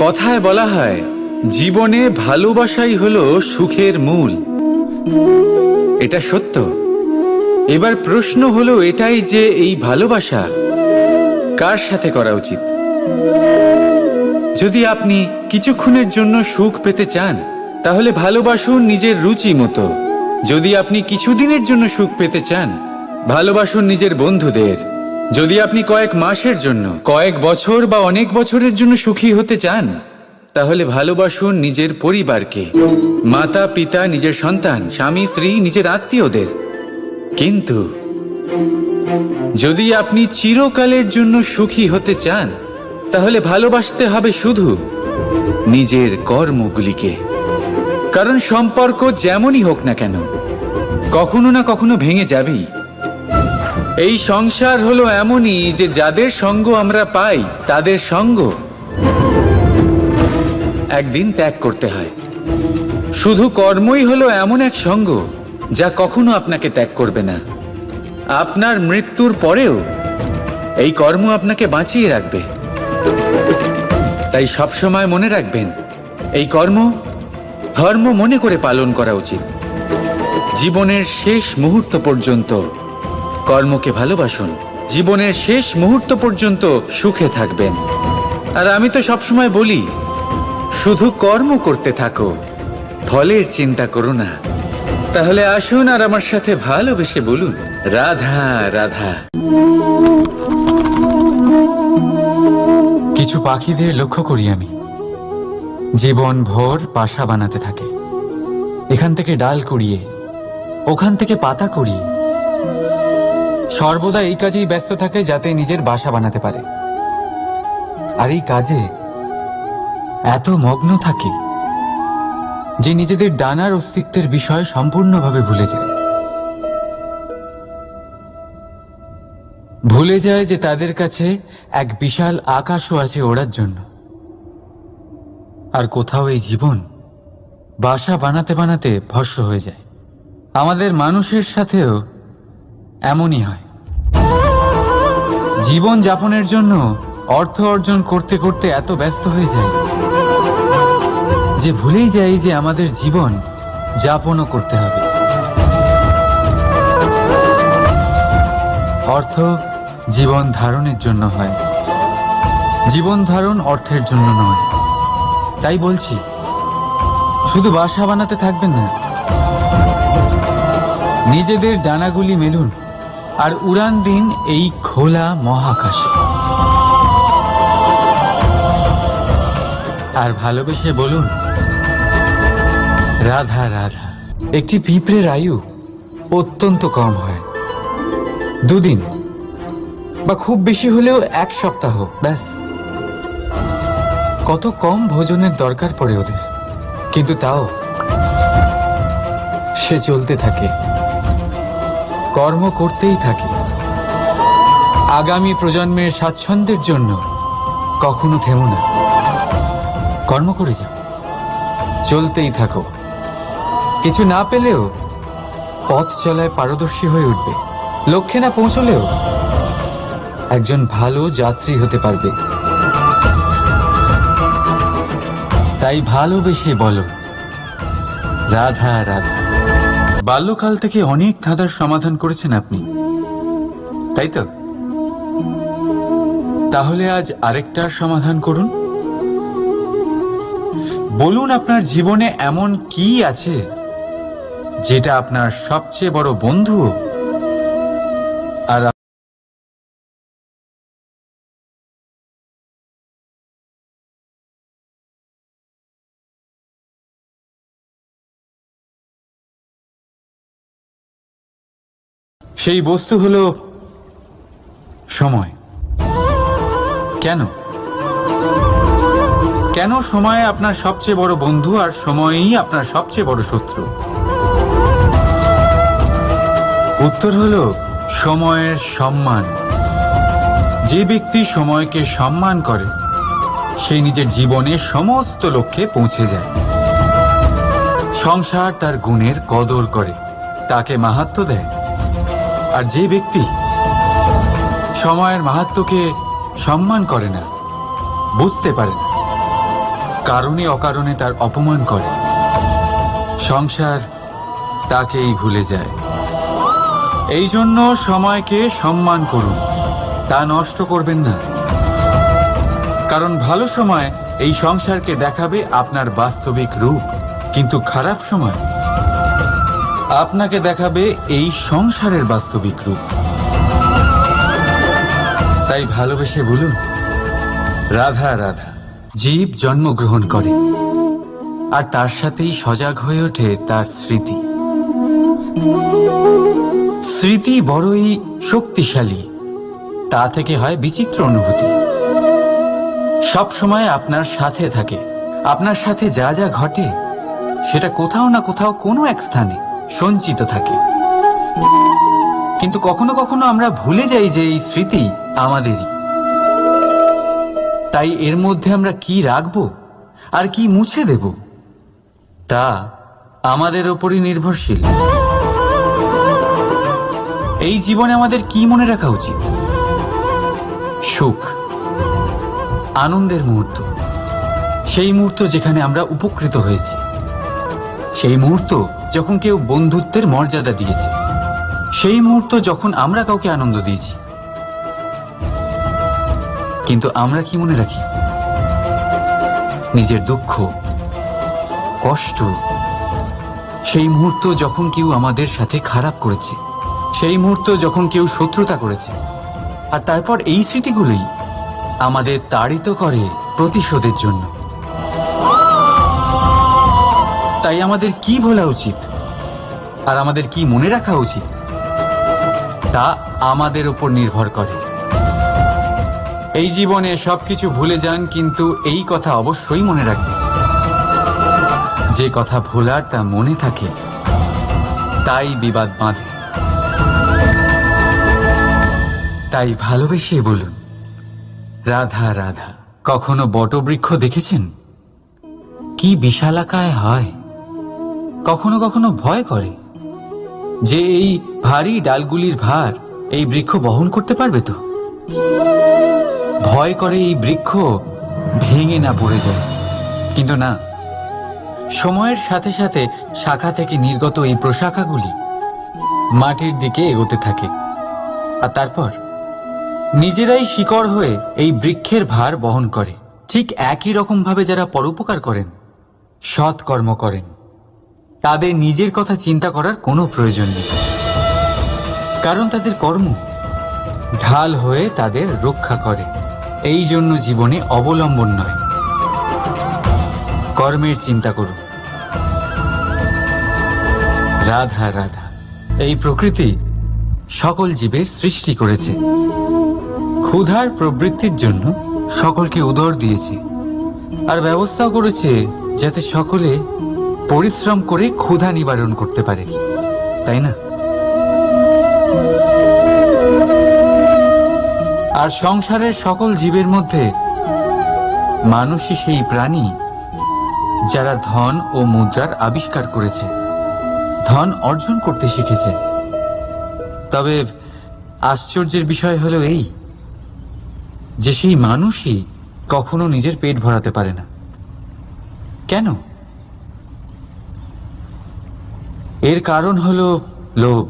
কথায় বলা হয় জীবনে ভালোবাসাই হলো সুখের মূল। এটা সত্য। এবার প্রশ্ন হলো এটাই যে এই ভালোবাসা কার সাথে করা উচিত। যদি আপনি কিছুক্ষণের জন্য সুখ পেতে চান তাহলে ভালোবাসুন নিজের রুচি মতো। যদি আপনি কিছুদিনের জন্য সুখ পেতে চান ভালোবাসুন নিজের বন্ধুদের। যদি আপনি কয়েক মাসের জন্য, কয়েক বছর বা অনেক বছরের জন্য সুখী হতে চান তাহলে ভালোবাসুন নিজের পরিবারকে, মাতা পিতা, নিজের সন্তান, স্বামী স্ত্রী, নিজের আত্মীয়দের। কিন্তু যদি আপনি চিরকালের জন্য সুখী হতে চান তাহলে ভালোবাসতে হবে শুধু নিজের কর্মগুলিকে। কারণ সম্পর্ক যেমনই হোক না কেন কখনো না কখনো ভেঙে যাবেই। এই সংসার হলো এমনই যে যাদের সঙ্গ আমরা পাই তাদের সঙ্গ একদিন ত্যাগ করতে হয়। শুধু কর্মই হলো এমন এক সঙ্গ যা কখনো আপনাকে ত্যাগ করবে না। আপনার মৃত্যুর পরেও এই কর্ম আপনাকে বাঁচিয়ে রাখবে। তাই সবসময় মনে রাখবেন, এই কর্ম ধর্ম মনে করে পালন করা উচিত। জীবনের শেষ মুহূর্ত পর্যন্ত কর্মকে ভালোবাসুন। জীবনের শেষ মুহূর্ত পর্যন্ত সুখে থাকবেন। আর আমি তো সবসময় বলি, শুধু কর্ম করতে থাকো, ফলের চিন্তা করো না। তাহলে আসুন আর আমার সাথে ভালোবেসে বলুন, রাধা রাধা। কিছু পাখিদের লক্ষ্য করি আমি, জীবন ভোর বাসা বানাতে থাকে। এখান থেকে ডাল কুড়িয়ে, ওখান থেকে পাতা কুড়িয়ে, সর্বদা এই কাজেই ব্যস্ত থাকে যাতে নিজের বাসা বানাতে পারে। আর এই কাজে এত মগ্ন থাকে যে নিজেদের ডানার অস্তিত্বের বিষয় সম্পূর্ণভাবে ভুলে যায়। ভুলে যায় যে তাদের কাছে এক বিশাল আকাশও আছে ওড়ার জন্য। আর কোথাও এই জীবন বাসা বানাতে বানাতে ভস্ম হয়ে যায়। আমাদের মানুষের সাথেও এমনই হয়। জীবন যাপনের জন্য অর্থ অর্জন করতে করতে এত ব্যস্ত হয়ে যায় যে ভুলেই যাই যে আমাদের জীবন যাপনও করতে হবে। অর্থ জীবন ধারণের জন্য হয়, জীবন ধারণ অর্থের জন্য নয়। তাই বলছি, শুধু বাসা বানাতে থাকবেন না, নিজেদের ডানাগুলি মেলুন আর উড়ান দিন এই খোলা মহাকাশে। আর ভালোবেসে বলুন, রাধা রাধা। একটি পিঁপড়ের আয়ু অত্যন্ত কম হয়, 2 দিন বা খুব বেশি হলেও 1 সপ্তাহ, ব্যাস। কত কম ভোজনের দরকার পড়ে ওদের, কিন্তু তাও সে চলতে থাকে, কর্ম করতেই থাকে। আগামী প্রজন্মের স্বাচ্ছন্দ্যের জন্য কখনো থেমো না, কর্ম করে যাও, চলতেই থাকো। কিছু না পেলেও পথ চলায় পারদর্শী হয়ে উঠবে। লক্ষ্যে না পৌঁছলেও একজন ভালো যাত্রী হতে পারবে। তাই ভালোবেসে বলো, রাধা রাধা। বাল্যকাল থেকে অনেক ধাঁধার সমাধান করেছেন আপনি, তাই তো? তাহলে আজ আরেকটার সমাধান করুন। বলুন, আপনার জীবনে এমন কি আছে যেটা আপনার সবচেয়ে বড় বন্ধু আর সেই বস্তু হলো সময়। কেন কেন সময় আপনার সবচেয়ে বড় বন্ধু আর সময়ই আপনার সবচেয়ে বড় শত্রু? উত্তর হলো সময়ের সম্মান। যে ব্যক্তি সময়কে সম্মান করে সে নিজের জীবনে সমস্ত লক্ষ্যে পৌঁছে যায়। সংসার তার গুণের কদর করে, তাকে মাহাত্ম্য দেয়। আর যে ব্যক্তি সময়ের মাহাত্ম্যকে সম্মান করে না, বুঝতে পারে না, কারণে অকারণে তার অপমান করে, সংসার তাকেই ভুলে যায়। এই জন্য সময়কে সম্মান করুন, তা নষ্ট করবেন না। কারণ ভালো সময় এই সংসারকে দেখাবে আপনার বাস্তবিক রূপ, কিন্তু খারাপ সময় আপনাকে দেখাবে এই সংসারের বাস্তবিক রূপ। তাই ভালোবেসে বলুন, রাধা রাধা। জীব জন্মগ্রহণ করে, আর তার সাথেই সজাগ হয়ে ওঠে তার স্মৃতি। স্মৃতি বড়ই শক্তিশালী, তা থেকে হয় বিচিত্র অনুভূতি। সব সময় আপনার সাথে থাকে, আপনার সাথে যা যা ঘটে সেটা কোথাও না কোথাও কোনো এক স্থানে সঞ্চিত থাকে। কিন্তু কখনো কখনো আমরা ভুলে যাই যে এই স্মৃতি আমাদেরই। তাই এর মধ্যে আমরা কি রাখবো আর কি মুছে দেব তা আমাদের ওপরই নির্ভরশীল। এই জীবনে আমাদের কি মনে রাখা উচিত? সুখ, আনন্দের মুহূর্ত, সেই মুহূর্ত যেখানে আমরা উপকৃত হয়েছি, সেই মুহূর্ত যখন কেউ বন্ধুত্বের মর্যাদা দিয়েছে, সেই মুহূর্ত যখন আমরা কাউকে আনন্দ দিয়েছি। কিন্তু আমরা কি মনে রাখি? নিজের দুঃখ, কষ্ট, সেই মুহূর্ত যখন কেউ আমাদের সাথে খারাপ করেছে, সেই মুহূর্ত যখন কেউ শত্রুতা করেছে। আর তারপর এই স্মৃতিগুলোই আমাদের তাড়িত করে প্রতিশোধের জন্য। তাই আমাদের কি ভোলা উচিত আর আমাদের কি মনে রাখা উচিত তা আমাদের উপর নির্ভর করে। এই জীবনে সবকিছু ভুলে যান, কিন্তু এই কথা অবশ্যই মনে রাখবেন, যে কথা ভোলার তা মনে থাকে তাই বিবাদ বাঁধে। তাই ভালোবেসে বলুন, রাধা রাধা। কখনো বটবৃক্ষ দেখেছেন? কি বিশালাকায় হয়। কখনো কখনো ভয় করে যে এই ভারী ডালগুলির ভার এই বৃক্ষ বহন করতে পারবে তো। ভয় করে এই বৃক্ষ ভেঙে না পড়ে যায়। কিন্তু না, সময়ের সাথে সাথে শাখা থেকে নির্গত এই প্রশাখাগুলি মাটির দিকে এগোতে থাকে, আর তারপর নিজেরাই শিকড় হয়ে এই বৃক্ষের ভার বহন করে। ঠিক একই রকম ভাবে যারা পরোপকার করেন, সৎ কর্ম করেন, তাদের নিজের কথা চিন্তা করার কোনো প্রয়োজন নেই, কারণ তাদের কর্ম ঢাল হয়ে তাদের রক্ষা করে। এই জন্য জীবনে অবলম্বন নয়, কর্মের চিন্তা করুন। রাধা রাধা। এই প্রকৃতি সকল জীবের সৃষ্টি করেছে, ক্ষুধার প্রবৃত্তির জন্য সকলকে উদর দিয়েছে, আর ব্যবস্থাও করেছে যাতে সকলে পরিশ্রম করে ক্ষুধা নিবারণ করতে পারে, তাই না? আর সংসারের সকল জীবের মধ্যে মানুষই সেই প্রাণী যারা ধন ও মুদ্রার আবিষ্কার করেছে, ধন অর্জন করতে শিখেছে। তবে আশ্চর্যের বিষয় হলো এই যে সেই মানুষই কখনো নিজের পেট ভরাতে পারে না। কেন? এর কারণ হলো লোভ।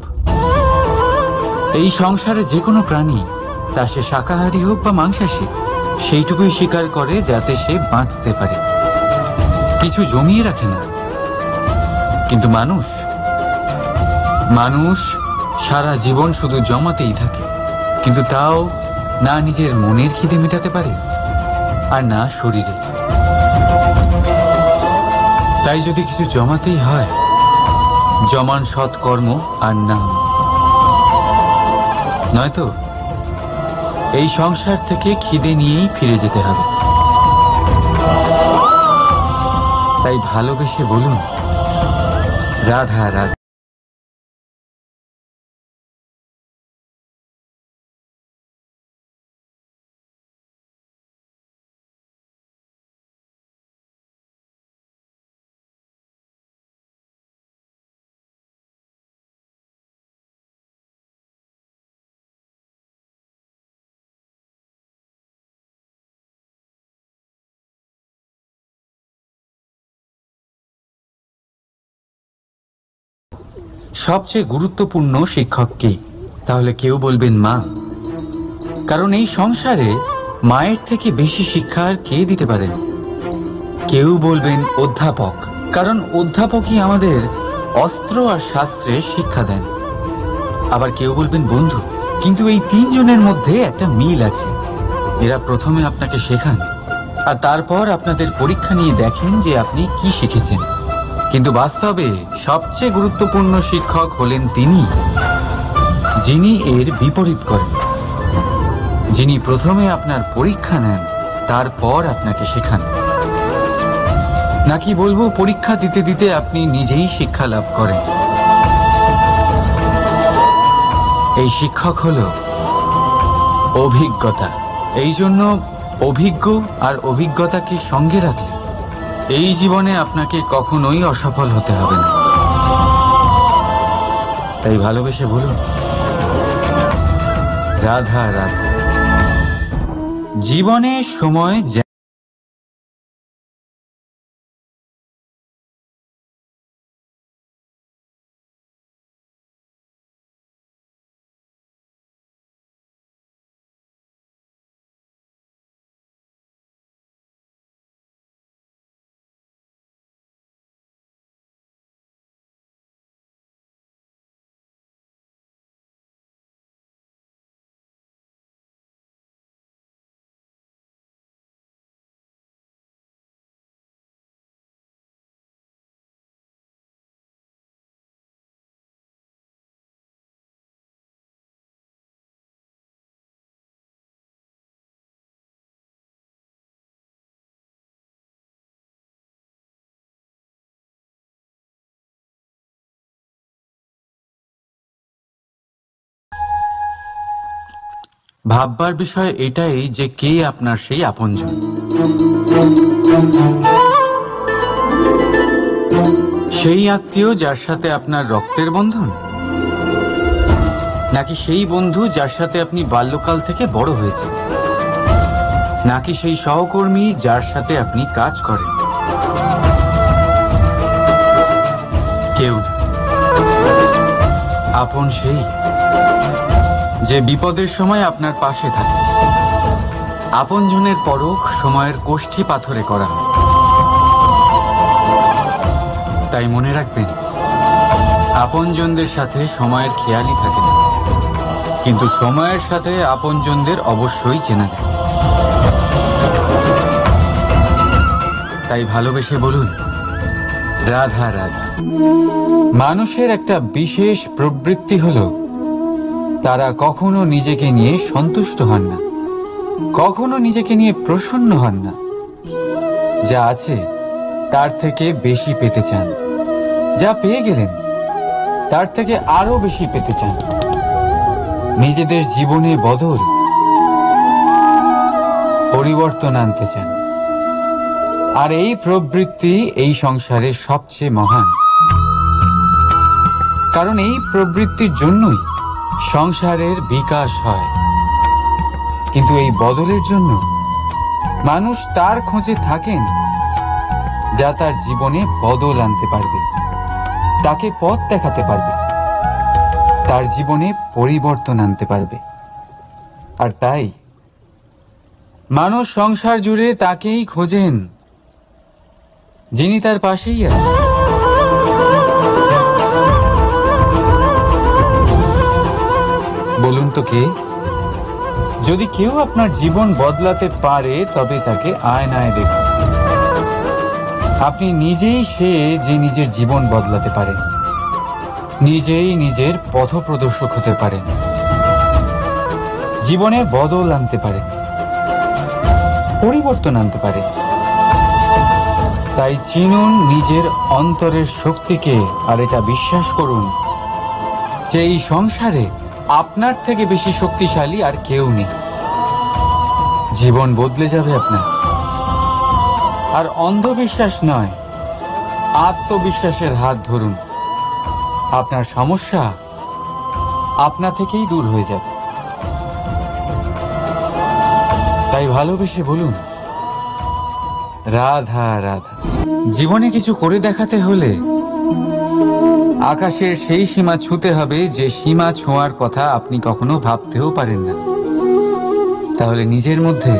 এই সংসারে যে কোনো প্রাণী, তা সে শাকাহারী হোক বা মাংসাশী, সেইটুকুই স্বীকার করে যাতে সে বাঁচতে পারে, কিছু জমিয়ে রাখে না। কিন্তু মানুষ সারা জীবন শুধু জমাতেই থাকে, কিন্তু তাও না নিজের মনের খিদে মেটাতে পারে আর না শরীরের। তাই যদি কিছু জমাতেই হয়, জমান সৎকর্ম আর নাম, নয়তো এই সংসার থেকে খিদে নিয়েই ফিরে যেতে হবে। তাই ভালোবেসে বলুন, রাধা রাধা। সবচেয়ে গুরুত্বপূর্ণ শিক্ষক কে? তাহলে কেউ বলবেন মা, কারণ এই সংসারে মায়ের থেকে বেশি শিক্ষা আর কে দিতে পারেন। কেউ বলবেন অধ্যাপক, কারণ অধ্যাপকই আমাদের অস্ত্র আর শাস্ত্রের শিক্ষা দেন। আবার কেউ বলবেন বন্ধু, কিন্তু এই তিনজনের মধ্যে একটা মিল আছে। এরা প্রথমে আপনাকে শেখান আর তারপর আপনাদের পরীক্ষা নিয়ে দেখেন যে আপনি কি শিখেছেন। কিন্তু বাস্তবে সবচেয়ে গুরুত্বপূর্ণ শিক্ষক হলেন তিনি, যিনি এর বিপরীত করেন, যিনি প্রথমে আপনার পরীক্ষা নেন, তারপর আপনাকে শেখান। নাকি বলবো পরীক্ষা দিতে দিতে আপনি নিজেই শিক্ষা লাভ করেন? এই শিক্ষক হলো অভিজ্ঞতা। এই জন্য অভিজ্ঞ আর অভিজ্ঞতাকে সঙ্গে রাখলে এই জীবনে আপনাকে কখনোই অসফল হতে হবে না। তাই ভালোবেসে বলুন, রাধা রাধা। জীবনে সময় ভাববার বিষয় এটাই যে কে আপনার সেই আপনজন। সেই আত্মীয় যার সাথে আপনার রক্তের বন্ধন, নাকি সেই বন্ধু যার সাথে আপনি বাল্যকাল থেকে বড় হয়েছেন, নাকি সেই সহকর্মী যার সাথে আপনি কাজ করেন? কেউ না। আপন সেই যে বিপদের সময় আপনার পাশে থাকে। আপনজনের পরখ সময়ের কোষ্ঠী পাথরে করা হয়। তাই মনে রাখবেন, আপনজনদের সাথে সময়ের খেয়ালই থাকে না, কিন্তু সময়ের সাথে আপনজনদের অবশ্যই চেনা যায়। তাই ভালোবেসে বলুন, রাধা রাধা। মানুষের একটা বিশেষ প্রবৃত্তি হলো তারা কখনো নিজেকে নিয়ে সন্তুষ্ট হন না, কখনো নিজেকে নিয়ে প্রসন্ন হন না। যা আছে তার থেকে বেশি পেতে চান, যা পেয়ে গেলেন তার থেকে আরো বেশি পেতে চান। নিজেদের জীবনে বদল, পরিবর্তন আনতে চান। আর এই প্রবৃত্তি এই সংসারে সবচেয়ে মহান, কারণ এই প্রবৃত্তির জন্যই সংসারের বিকাশ হয়। কিন্তু এই বদলের জন্য মানুষ তার খোঁজে থাকেন যা তার জীবনে বদল আনতে পারবে, তাকে পথ দেখাতে পারবে, তার জীবনে পরিবর্তন আনতে পারবে। আর তাই মানুষ সংসার জুড়ে তাকেই খোঁজেন যিনি তার পাশেই আছেন। বলুন তো কে? যদি কেউ আপনার জীবন বদলাতে পারে তবে তাকে আয়নায় দেখুন। আপনি নিজেই সে যে নিজের জীবন বদলাতে পারেন, নিজেই নিজের পথপ্রদর্শক হতে পারেন, জীবনে বদল আনতে পারেন, পরিবর্তন আনতে পারেন। তাই চিনুন নিজের অন্তরের শক্তিকে, আর এটা বিশ্বাস করুন যে এই সংসারে আপনার থেকে বেশি শক্তিশালী আর কেউ নেই। জীবন বদলে যাবে আপনার। আর অন্ধবিশ্বাস নয়, আত্মবিশ্বাসের হাত ধরুন। আপনার সমস্যা আপনা থেকেই দূর হয়ে যাবে। তাই ভালোবেসে বলুন, রাধা রাধা। জীবনে কিছু করে দেখাতে হলে আকাশের সেই সীমা ছুঁতে হবে যে সীমা ছোঁয়ার কথা আপনি কখনো ভাবতেও পারেন না। তাহলে নিজের মধ্যে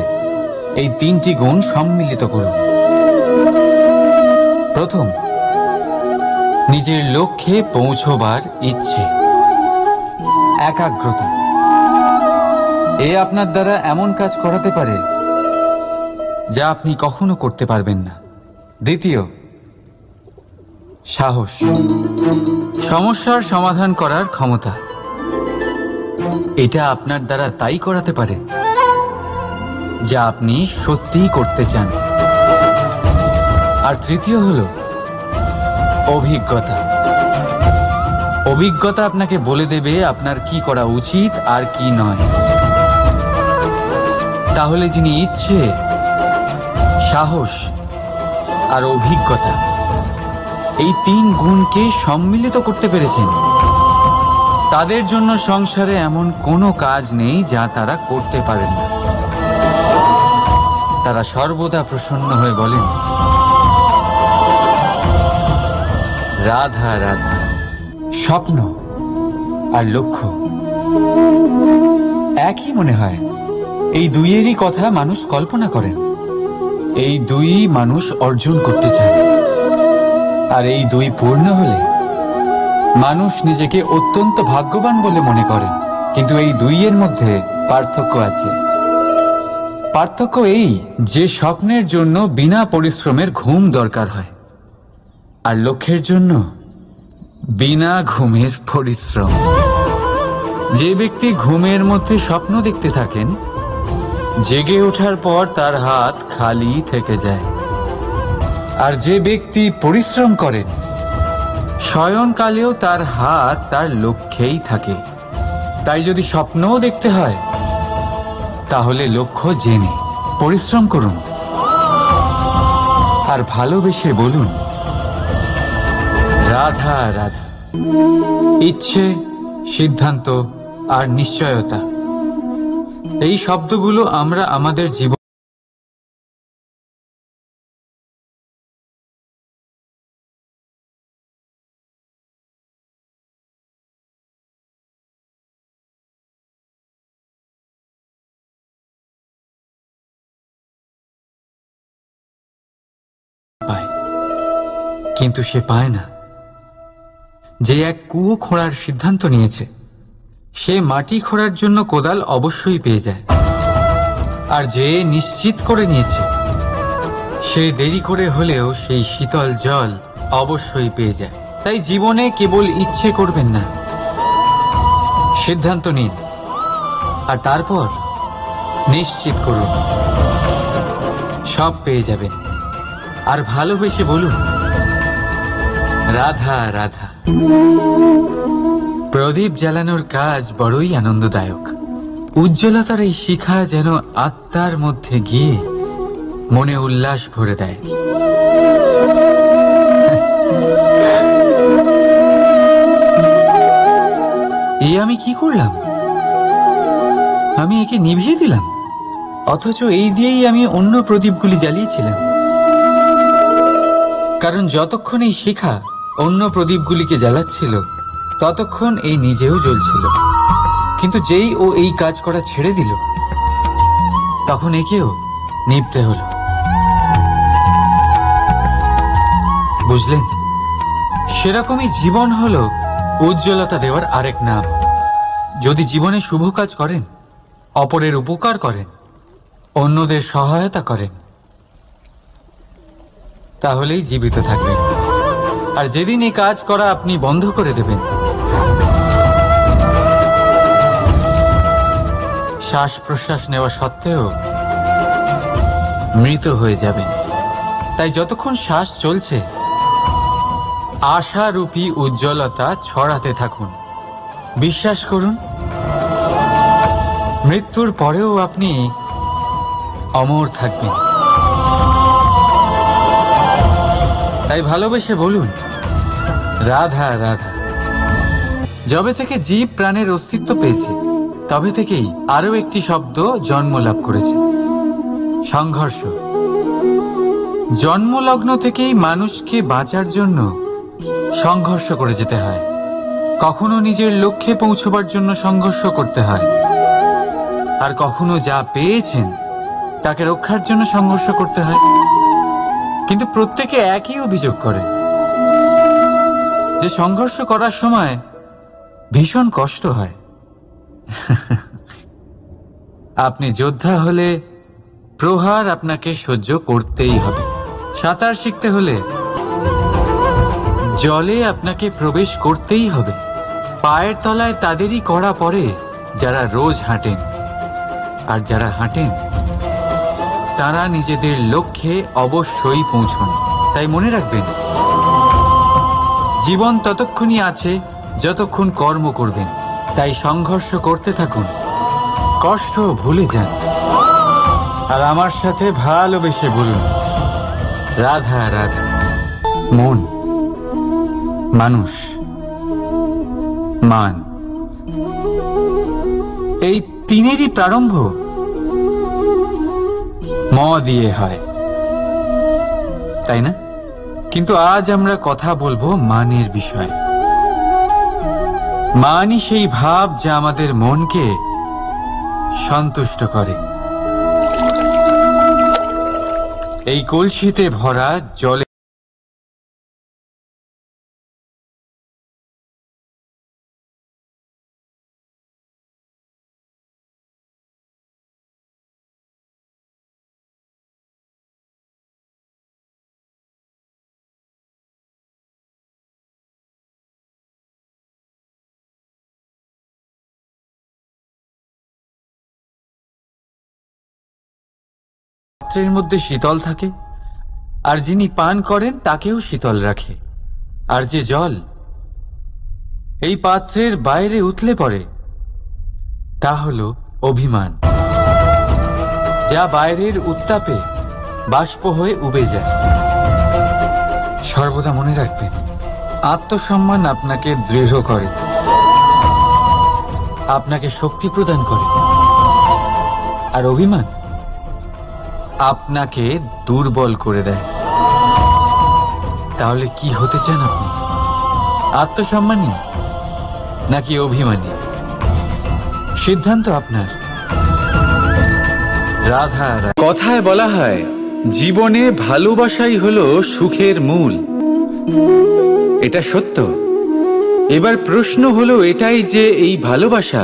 এই 3টি গুণ সম্মিলিত করুন। প্রথম, নিজের লক্ষ্যে পৌঁছবার ইচ্ছে, একাগ্রতা। এ আপনার দ্বারা এমন কাজ করাতে পারে যা আপনি কখনো করতে পারবেন না। দ্বিতীয়, সাহস, সমস্যার সমাধান করার ক্ষমতা। এটা আপনার দ্বারা তাই করাতে পারে যা আপনি সত্যিই করতে চান। আর তৃতীয় হলো অভিজ্ঞতা। অভিজ্ঞতা আপনাকে বলে দেবে আপনার কি করা উচিত আর কি নয়। তাহলে যিনি ইচ্ছে, সাহস আর অভিজ্ঞতা, এই 3 গুণকে সম্মিলিত করতে পেরেছেন, তাদের জন্য সংসারে এমন কোনো কাজ নেই যা তারা করতে পারেন না। তারা সর্বদা প্রসন্ন হয়ে বলেন, রাধা রাধা। স্বপ্ন আর লক্ষ্য একই মনে হয়। এই দুইয়েরই কথা মানুষ কল্পনা করেন। এই দুই মানুষ অর্জন করতে চান। আর এই দুই পূর্ণ হলে মানুষ নিজেকে অত্যন্ত ভাগ্যবান বলে মনে করেন। কিন্তু এই দুইয়ের মধ্যে পার্থক্য আছে। পার্থক্য এই যে স্বপ্নের জন্য বিনা পরিশ্রমের ঘুম দরকার হয়, আর লক্ষ্যের জন্য বিনা ঘুমের পরিশ্রম। যে ব্যক্তি ঘুমের মধ্যে স্বপ্ন দেখতে থাকেন, জেগে ওঠার পর তার হাত খালি থেকে যায়। আর যে ব্যক্তি পরিশ্রম করেন, শয়নকালেও তার হাত তার লক্ষ্যেই থাকে। তাই যদি স্বপ্নও দেখতে হয়, তাহলে লক্ষ্য জেনে পরিশ্রম করুন আর ভালোবেসে বলুন, রাধা রাধা। ইচ্ছে, সিদ্ধান্ত আর নিশ্চয়তা, এই শব্দগুলো আমরা আমাদের জীবন পায়, কিন্তু সে পায় না। যে এক কুয়ো খোঁড়ার সিদ্ধান্ত নিয়েছে, সে মাটি খোঁড়ার জন্য কোদাল অবশ্যই পেয়ে যায়। আর যে নিশ্চিত করে নিয়েছে, সে দেরি করে হলেও সেই শীতল জল অবশ্যই পেয়ে যায়। তাই জীবনে কেবল ইচ্ছে করবেন না, সিদ্ধান্ত নিন আর তারপর নিশ্চিত করুন, সব পেয়ে যাবেন। আর ভালোবেসে বলুন, রাধা রাধা। প্রদীপ জ্বালানোর কাজ বড়ই আনন্দদায়ক। উজ্জ্বলতার এই শিখা যেন আত্মার মধ্যে গিয়ে মনে উল্লাস ভরে দেয়। এই আমি কি করলাম? আমি একে নিভিয়ে দিলাম, অথচ এই দিয়েই আমি অন্য প্রদীপগুলি জ্বালিয়েছিলাম। কারণ যতক্ষণ এই শিখা অন্য প্রদীপগুলিকে জ্বালাচ্ছিল, ততক্ষণ এই নিজেও জ্বলছিল। কিন্তু যেই ও এই কাজ করা ছেড়ে দিল, তখন একেও নিভতে হলো। বুঝলেন? সেরকমই জীবন হলো উজ্জ্বলতা দেওয়ার আরেক নাম। যদি জীবনে শুভ কাজ করেন, অপরের উপকার করেন, অন্যদের সহায়তা করেন, তাহলেই জীবিত থাকবেন। আর যেদিন এই কাজ করা আপনি বন্ধ করে দেবেন, শ্বাস প্রশ্বাস নেওয়া সত্ত্বেও মৃত হয়ে যাবেন। তাই যতক্ষণ শ্বাস চলছে, আশারূপী উজ্জ্বলতা ছড়াতে থাকুন। বিশ্বাস করুন, মৃত্যুর পরেও আপনি অমর থাকবেন। তাই ভালোবেসে বলুন, রাধা রাধা। যবে থেকে জীব প্রাণের অস্তিত্ব পেয়েছে, তবে থেকেই আরো একটি শব্দ জন্ম লাভ করেছে, সংঘর্ষ। জন্মলগ্ন থেকেই মানুষকে বাঁচার জন্য সংঘর্ষ করে যেতে হয়, কখনো নিজের লক্ষ্যে পৌঁছবার জন্য সংঘর্ষ করতে হয়, আর কখনো যা পেয়েছেন তাকে রক্ষার জন্য সংঘর্ষ করতে হয়। কিন্তু প্রত্যেকে একই অভিযোগ করে যে সংঘর্ষ করার সময় ভীষণ কষ্ট হয়। আপনি যোদ্ধা হলে প্রহার আপনাকে সহ্য করতেই হবে। সাঁতার শিখতে হলে জলে আপনাকে প্রবেশ করতেই হবে। পায়ের তলায় তাদেরই কড়া পড়ে যারা রোজ হাঁটেন, আর যারা হাঁটেন তারা নিজেদের লক্ষ্যে অবশ্যই পৌঁছন। তাই মনে রাখবেন, জীবন ততক্ষণই আছে যতক্ষণ কর্ম করবেন। তাই সংঘর্ষ করতে থাকুন, কষ্ট ভুলে যান, আর আমার সাথে ভালোবেসে বলুন, রাধা রাধা। মন, মানুষ, মান, এই তিনেরই প্রারম্ভ ম দিয়ে হয়, তাই না? কিন্তু আজ আমরা কথা বলবো মানের বিষয়ে। মানই সেই ভাব যা আমাদের মনকে সন্তুষ্ট করে। এই কলসিতে ভরা জলে পাত্রের মধ্যে শীতল থাকে, আর যিনি পান করেন তাকেও শীতল রাখে। আর যে জল এই পাত্রের বাইরে উতলে পড়ে তা হল অভিমান, যা বাইরের উত্তাপে বাষ্প হয়ে উবে যায়। সর্বদা মনে রাখবেন, আত্মসম্মান আপনাকে দৃঢ় করে, আপনাকে শক্তি প্রদান করে, আর অভিমান আপনাকে দুর্বল করে দেয়। তাহলে কি হতে চান আপনি? আত্মসম্মানী নাকি অভিমানী? সিদ্ধান্ত আপনার। রাধা। কথায় বলা হয়, জীবনে ভালোবাসাই হলো সুখের মূল। এটা সত্য। এবার প্রশ্ন হলো এটাই যে এই ভালোবাসা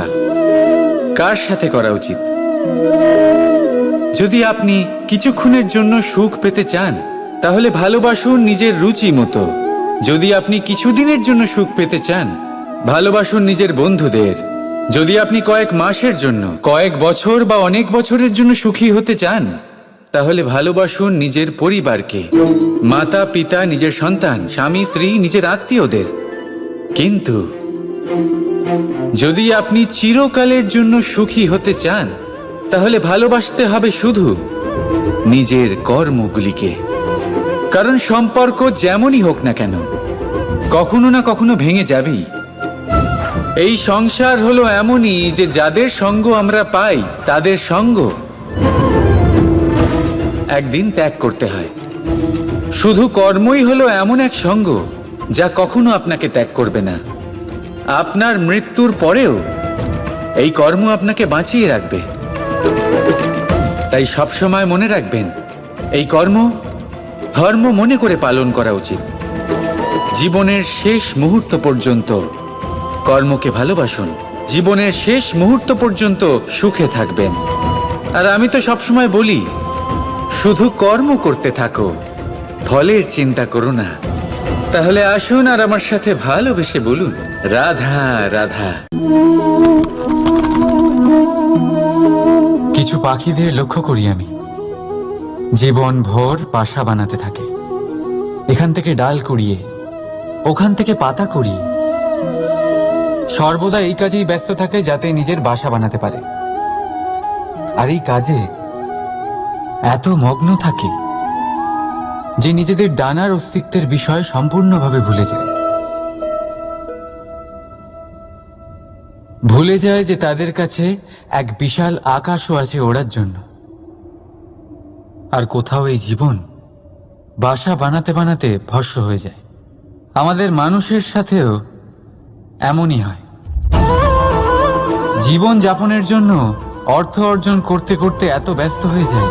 কার সাথে করা উচিত। যদি আপনি কিছুক্ষণের জন্য সুখ পেতে চান, তাহলে ভালোবাসুন নিজের রুচি মতো। যদি আপনি কিছুদিনের জন্য সুখ পেতে চান, ভালোবাসুন নিজের বন্ধুদের। যদি আপনি কয়েক মাসের জন্য, কয়েক বছর বা অনেক বছরের জন্য সুখী হতে চান, তাহলে ভালোবাসুন নিজের পরিবারকে, মাতা পিতা, নিজের সন্তান, স্বামী স্ত্রী, নিজের আত্মীয়দের। কিন্তু যদি আপনি চিরকালের জন্য সুখী হতে চান, তাহলে ভালোবাসতে হবে শুধু নিজের কর্মগুলিকে। কারণ সম্পর্ক যেমনই হোক না কেন, কখনো না কখনো ভেঙে যাবেই। এই সংসার হলো এমনই যে যাদের সঙ্গ আমরা পাই, তাদের সঙ্গ একদিন ত্যাগ করতে হয়। শুধু কর্মই হলো এমন এক সঙ্গ যা কখনো আপনাকে ত্যাগ করবে না। আপনার মৃত্যুর পরেও এই কর্ম আপনাকে বাঁচিয়ে রাখবে। তাই সবসময় মনে রাখবেন, এই কর্ম ধর্ম মনে করে পালন করা উচিত। জীবনের শেষ মুহূর্ত পর্যন্ত কর্মকে ভালোবাসুন। জীবনের শেষ মুহূর্ত পর্যন্ত সুখে থাকবেন। আর আমি তো সবসময় বলি, শুধু কর্ম করতে থাকো, ফলের চিন্তা করো না। তাহলে আসুন আর আমার সাথে ভালোবেসে বলুন, রাধা রাধা। কিছু পাখিদের লক্ষ্য করি আমি, জীবন ভোর বাসা বানাতে থাকে। এখান থেকে ডাল কুড়িয়ে, ওখান থেকে পাতা কুড়িয়ে, সর্বদা এই কাজেই ব্যস্ত থাকে যাতে নিজের বাসা বানাতে পারে। আর এই কাজে এত মগ্ন থাকে যে নিজেদের ডানার অস্তিত্বের বিষয় সম্পূর্ণভাবে ভুলে যায়। ভুলে যায় যে তাদের কাছে এক বিশাল আকাশও আছে ওড়ার জন্য। আর কোথাও এই জীবন বাসা বানাতে বানাতে ভস্ম হয়ে যায়। আমাদের মানুষের সাথেও এমনই হয়। জীবন যাপনের জন্য অর্থ অর্জন করতে করতে এত ব্যস্ত হয়ে যায়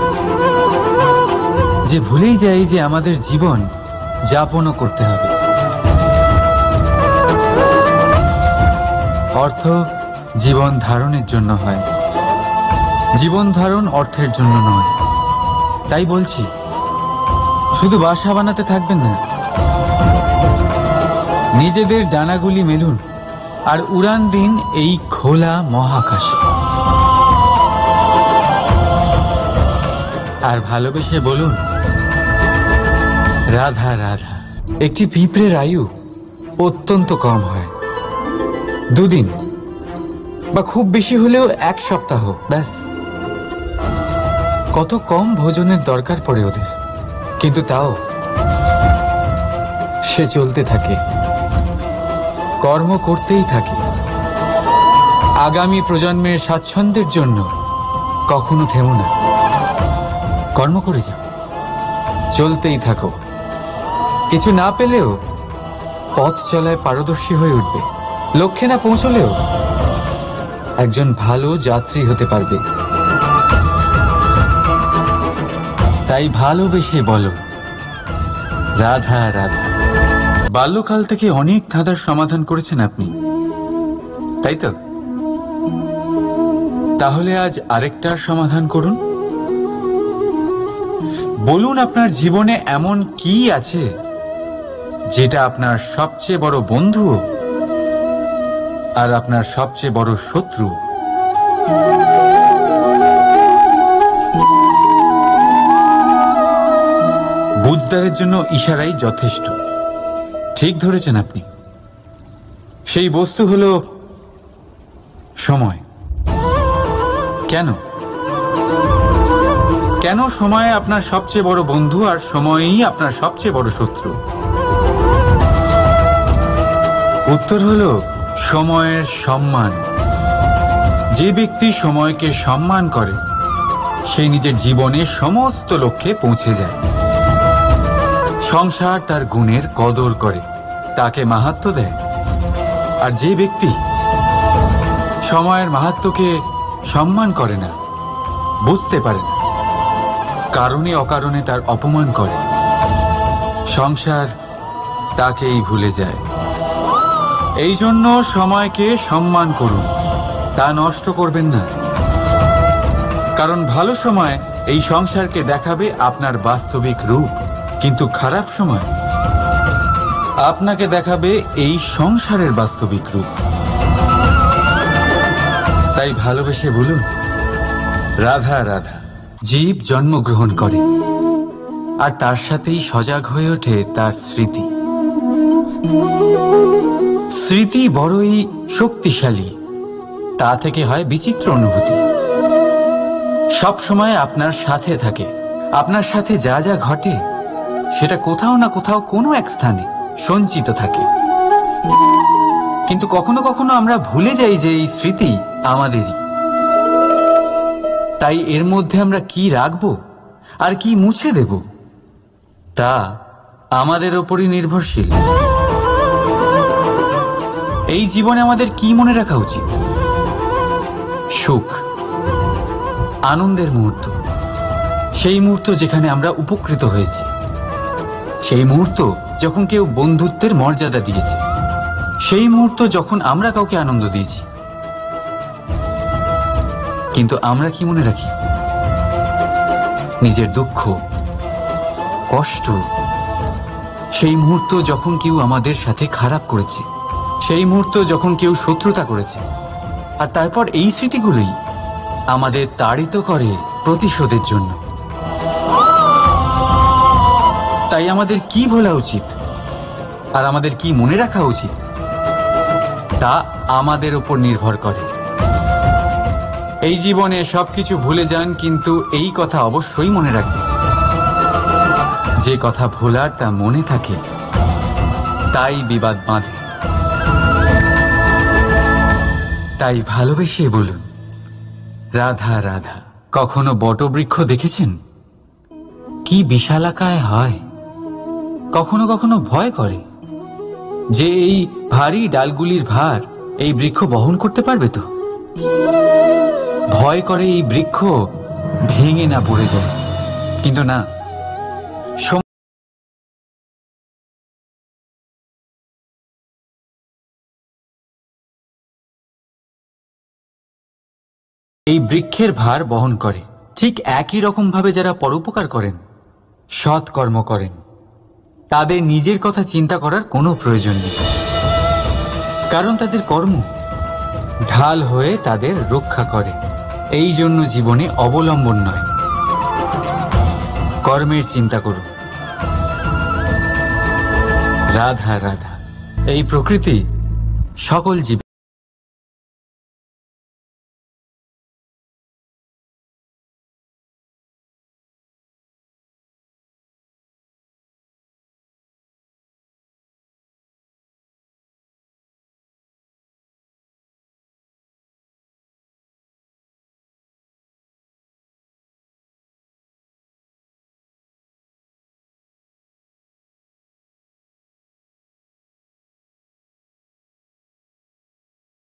যে ভুলেই যাই যে আমাদের জীবন যাপনও করতে হবে। অর্থ জীবন ধারণের জন্য হয়, জীবন ধারণ অর্থের জন্য নয়। তাই বলছি, শুধু বাসা বানাতে থাকবেন না, নিজেদের ডানাগুলি মেলুন আর উড়ান দিন এই খোলা মহাকাশে। আর ভালোবেসে বলুন, রাধা রাধা। একটি পিঁপড়ের আয়ু অত্যন্ত কম হয়, 2 দিন বা খুব বেশি হলেও 1 সপ্তাহ, ব্যাস। কত কম ভোজনের দরকার পড়ে ওদের, কিন্তু তাও সে চলতে থাকে, কর্ম করতেই থাকে। আগামী প্রজন্মের স্বাচ্ছন্দ্যের জন্য কখনো থেমো না, কর্ম করে যাও, চলতেই থাকো। কিছু না পেলেও পথ চলায় পারদর্শী হয়ে উঠবে, লক্ষ্যে না পৌঁছলেও একজন ভালো যাত্রী হতে পারবে। তাই ভালোবেসে বলো, রাধা রাধা। বাল্যকাল থেকে অনেক ধাঁধার সমাধান করেছেন আপনি, তাই তো? তাহলে আজ আরেকটার সমাধান করুন। বলুন, আপনার জীবনে এমন কি আছে যেটা আপনার সবচেয়ে বড় বন্ধু আর আপনার সবচেয়ে বড় শত্রু? বুঝদারের জন্য ইশারাই যথেষ্ট। ঠিক ধরেছেন আপনি। সেই বস্তু হলো সময়। কেন কেন সময় আপনার সবচেয়ে বড় বন্ধু আর সময়ই আপনার সবচেয়ে বড় শত্রু? উত্তর হলো সময়ের সম্মান। যে ব্যক্তি সময়কে সম্মান করে সে নিজের জীবনে সমস্ত লক্ষ্যে পৌঁছে যায়। সংসার তার গুণের কদর করে, তাকে মাহাত্ম্য দেয়। আর যে ব্যক্তি সময়ের মাহাত্ম্যকে সম্মান করে না, বুঝতে পারে না, কারণে অকারণে তার অপমান করে, সংসার তাকেই ভুলে যায়। এই জন্য সময়কে সম্মান করুন, তা নষ্ট করবেন না। কারণ ভালো সময় এই সংসারকে দেখাবে আপনার বাস্তবিক রূপ, কিন্তু খারাপ সময় আপনাকে দেখাবে এই সংসারের বাস্তবিক রূপ। তাই ভালোবেসে বলুন, রাধা রাধা। জীব জন্মগ্রহণ করে আর তার সাথেই সজাগ হয়ে ওঠে তার স্মৃতি। স্মৃতি বড়ই শক্তিশালী, তা থেকে হয় বিচিত্র অনুভূতি। সব সময় আপনার সাথে থাকে। আপনার সাথে যা যা ঘটে সেটা কোথাও না কোথাও কোনো এক স্থানে সঞ্চিত থাকে। কিন্তু কখনো কখনো আমরা ভুলে যাই যে এই স্মৃতি আমাদেরই। তাই এর মধ্যে আমরা কি রাখবো আর কি মুছে দেব তা আমাদের ওপরই নির্ভরশীল। এই জীবনে আমাদের কি মনে রাখা উচিত? সুখ, আনন্দের মুহূর্ত, সেই মুহূর্ত যেখানে আমরা উপকৃত হয়েছি, সেই মুহূর্ত যখন কেউ বন্ধুত্বের মর্যাদা দিয়েছে, সেই মুহূর্ত যখন আমরা কাউকে আনন্দ দিয়েছি। কিন্তু আমরা কি মনে রাখি? নিজের দুঃখ, কষ্ট, সেই মুহূর্ত যখন কেউ আমাদের সাথে খারাপ করেছে, সেই মুহূর্ত যখন কেউ শত্রুতা করেছে। আর তারপর এই স্মৃতিগুলোই আমাদের তাড়িত করে প্রতিশোধের জন্য। তাই আমাদের কি ভোলা উচিত আর আমাদের কি মনে রাখা উচিত তা আমাদের উপর নির্ভর করে। এই জীবনে সবকিছু ভুলে যান, কিন্তু এই কথা অবশ্যই মনে রাখবেন, যে কথা ভোলার তা মনে থাকে তাই বিবাদ বাঁধে। তাই ভালোবেসে বলুন, রাধা রাধা। কখনো বটবৃক্ষ দেখেছেন? কি বিশালাকায় হয়, কখনো কখনো ভয় করে, যে এই ভারী ডালগুলির ভার এই বৃক্ষ বহন করতে পারবে তো? ভয় করে এই বৃক্ষ ভেঙে না পড়ে যায়, কিন্তু না, এই বৃক্ষের ভার বহন করে। ঠিক একই রকম ভাবে যারা পরোপকার করেন, সৎ কর্ম করেন, তাদের নিজের কথা চিন্তা করার কোনো প্রয়োজন নেই, কারণ তাদের কর্ম ঢাল হয়ে তাদের রক্ষা করে। এই জন্য জীবনে অবলম্বন নয়, কর্মের চিন্তা করুন। রাধা রাধা। এই প্রকৃতি সকল জীব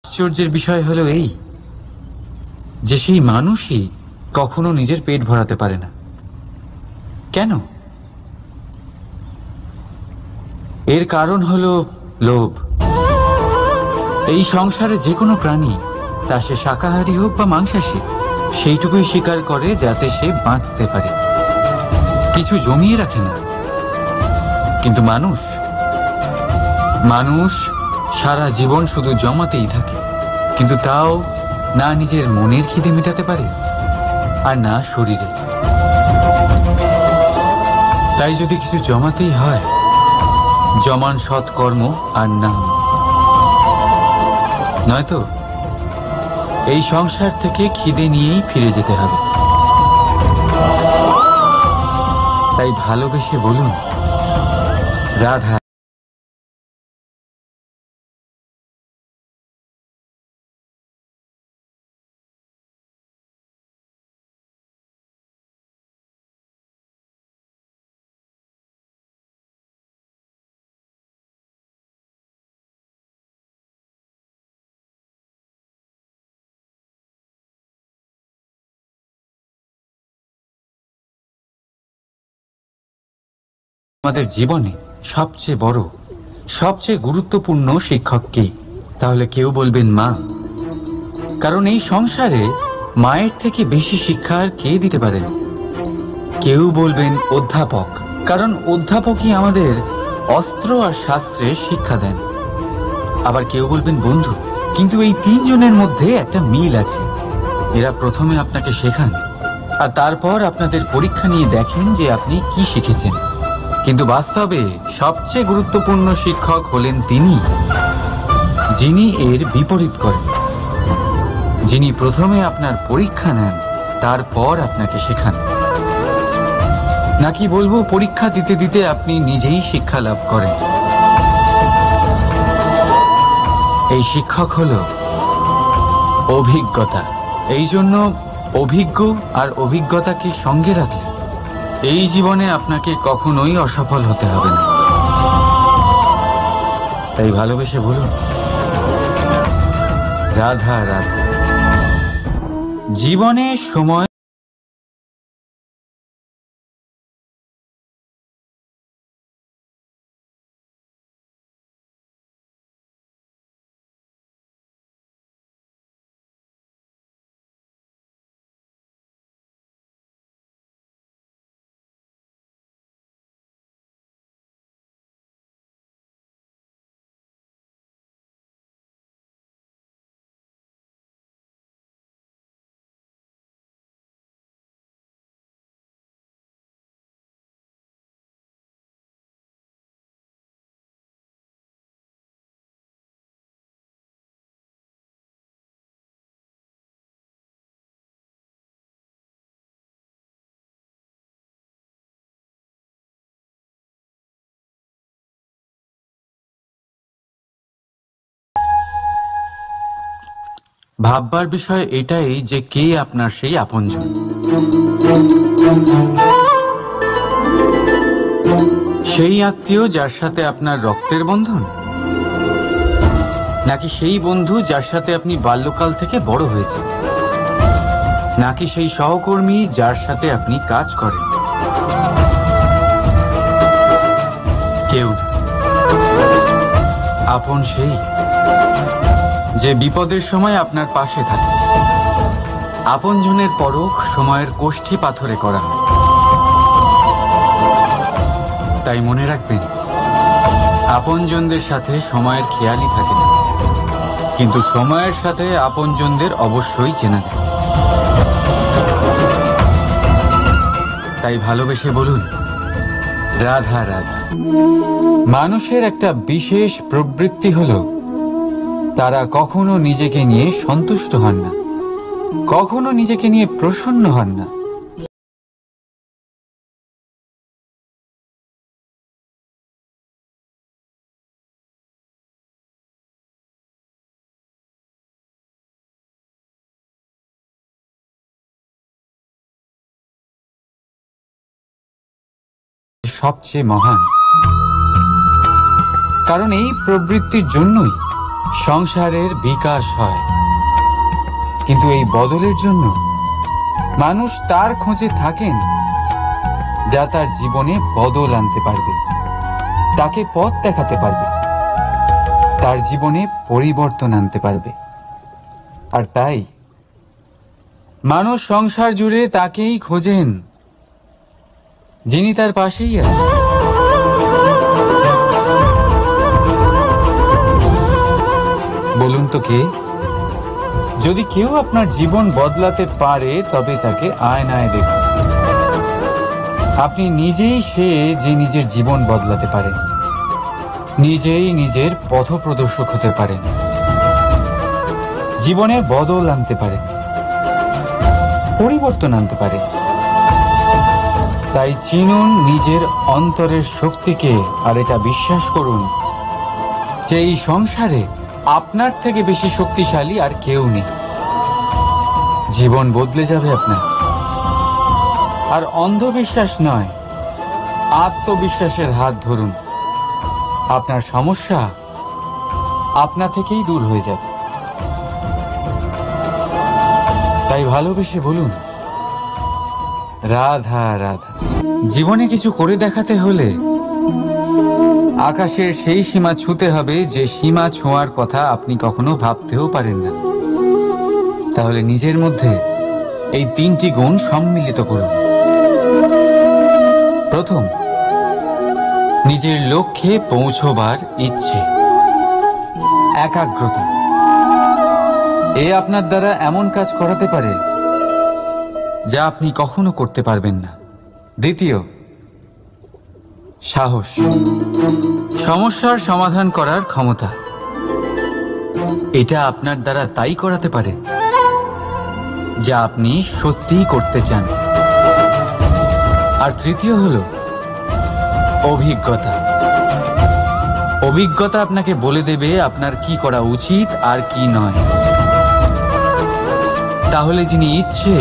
আশ্চর্যের বিষয় হলো এই যে সেই মানুষই কখনো নিজের পেট ভরাতে পারে না। কেন? এর কারণ হলো লোভ। এই সংসারে যে কোনো প্রাণী, তা সে শাকাহারী হোক বা মাংসাশী, সেইটুকুই স্বীকার করে যাতে সে বাঁচতে পারে, কিছু জমিয়ে রাখে না। কিন্তু মানুষ সারা জীবন শুধু জমাতেই থাকে, কিন্তু তাও না নিজের মনের খিদে মেটাতে পারে আর না শরীরের। তাই যদি কিছু জমাতেই হয়, জমান সৎকর্ম আর নাম, নয়তো এই সংসার থেকে খিদে নিয়েই ফিরে যেতে হবে। তাই ভালোবেসে বলুন রাধা। আমাদের জীবনে সবচেয়ে বড়, সবচেয়ে গুরুত্বপূর্ণ শিক্ষক কে? তাহলে কেউ বলবেন মা, কারণ এই সংসারে মায়ের থেকে বেশি শিক্ষা আর কে দিতে পারেন। কেউ বলবেন অধ্যাপক, কারণ অধ্যাপকই আমাদের অস্ত্র আর শাস্ত্রের শিক্ষা দেন। আবার কেউ বলবেন বন্ধু, কিন্তু এই তিনজনের মধ্যে একটা মিল আছে। এরা প্রথমে আপনাকে শেখান আর তারপর আপনাদের পরীক্ষা নিয়ে দেখেন যে আপনি কি শিখেছেন। কিন্তু বাস্তবে সবচেয়ে গুরুত্বপূর্ণ শিক্ষক হলেন তিনি, যিনি এর বিপরীত করেন, যিনি প্রথমে আপনার পরীক্ষা নেন, তারপর আপনাকে শেখান। নাকি বলবো, পরীক্ষা দিতে দিতে আপনি নিজেই শিক্ষা লাভ করেন। এই শিক্ষক হলো অভিজ্ঞতা। এই জন্য অভিজ্ঞ আর অভিজ্ঞতাকে সঙ্গে রাখলে এই জীবনে আপনাকে কখনোই অসফল হতে হবে না। তাই ভালোবেসে বলুন রাধা রাধা। জীবনে সময় ভাববার বিষয় এটাই যে কে আপনার সেই আপনজন। সেই আত্মীয় যার সাথে আপনার রক্তের বন্ধন, নাকি সেই বন্ধু যার সাথে আপনি বাল্যকাল থেকে বড় হয়েছেন, নাকি সেই সহকর্মী যার সাথে আপনি কাজ করেন? কেউ না। আপন সেই যে বিপদের সময় আপনার পাশে থাকে। আপনজনের পরখ সময়ের কোষ্ঠী পাথরে করা হয়। তাই মনে রাখবেন, আপনজনদের সাথে সময়ের খেয়ালই থাকে না, কিন্তু সময়ের সাথে আপনজনদের অবশ্যই চেনা যায়। তাই ভালোবেসে বলুন, রাধা রাধা। মানুষের একটা বিশেষ প্রবৃত্তি হলো, তারা কখনো নিজেকে নিয়ে সন্তুষ্ট হন না, কখনো নিজেকে নিয়ে প্রসন্ন হন না। সবচেয়ে মহান, কারণ এই প্রবৃত্তির জন্যই সংসারের বিকাশ হয়। কিন্তু এই বদলের জন্য মানুষ তার খোঁজে থাকেন যা তার জীবনে বদল আনতে পারবে, তাকে পথ দেখাতে পারবে, তার জীবনে পরিবর্তন আনতে পারবে। আর তাই মানুষ সংসার জুড়ে তাকেই খোঁজেন যিনি তার পাশেই আছেন। বলুন তো কে? যদি কেউ আপনার জীবন বদলাতে পারে তবে তাকে আয়নায় দেখুন। আপনি নিজেই সে যে নিজের জীবন বদলাতে পারেন, নিজেই নিজের পথপ্রদর্শক হতে পারেন, জীবনে বদল আনতে পারেন, পরিবর্তন আনতে পারেন। তাই চিনুন নিজের অন্তরের শক্তিকে, আর এটা বিশ্বাস করুন যে এই সংসারে আপনার থেকে বেশি শক্তিশালী আর কেউ নেই। জীবন বদলে যাবে আপনার। আর অন্ধবিশ্বাস নয়, আত্মবিশ্বাসের হাত ধরুন। আপনার সমস্যা আপনা থেকেই দূর হয়ে যাবে। তাই ভালোবেসে বলুন, রাধা রাধা। জীবনে কিছু করে দেখাতে হলে আকাশের সেই সীমা ছুঁতে হবে যে সীমা ছোঁয়ার কথা আপনি কখনো ভাবতেও পারেন না। তাহলে নিজের মধ্যে এই 3টি গুণ সম্মিলিত করুন। প্রথম, নিজের লক্ষ্যে পৌঁছবার ইচ্ছে, একাগ্রতা। এ আপনার দ্বারা এমন কাজ করাতে পারে যা আপনি কখনো করতে পারবেন না। দ্বিতীয়, সাহস, সমস্যার সমাধান করার ক্ষমতা। এটা আপনার দ্বারা তাই করাতে পারে যা আপনি সত্যিই করতে চান। আর তৃতীয় হলো অভিজ্ঞতা। অভিজ্ঞতা আপনাকে বলে দেবে আপনার কি করা উচিত আর কি নয়। তাহলে যিনি ইচ্ছে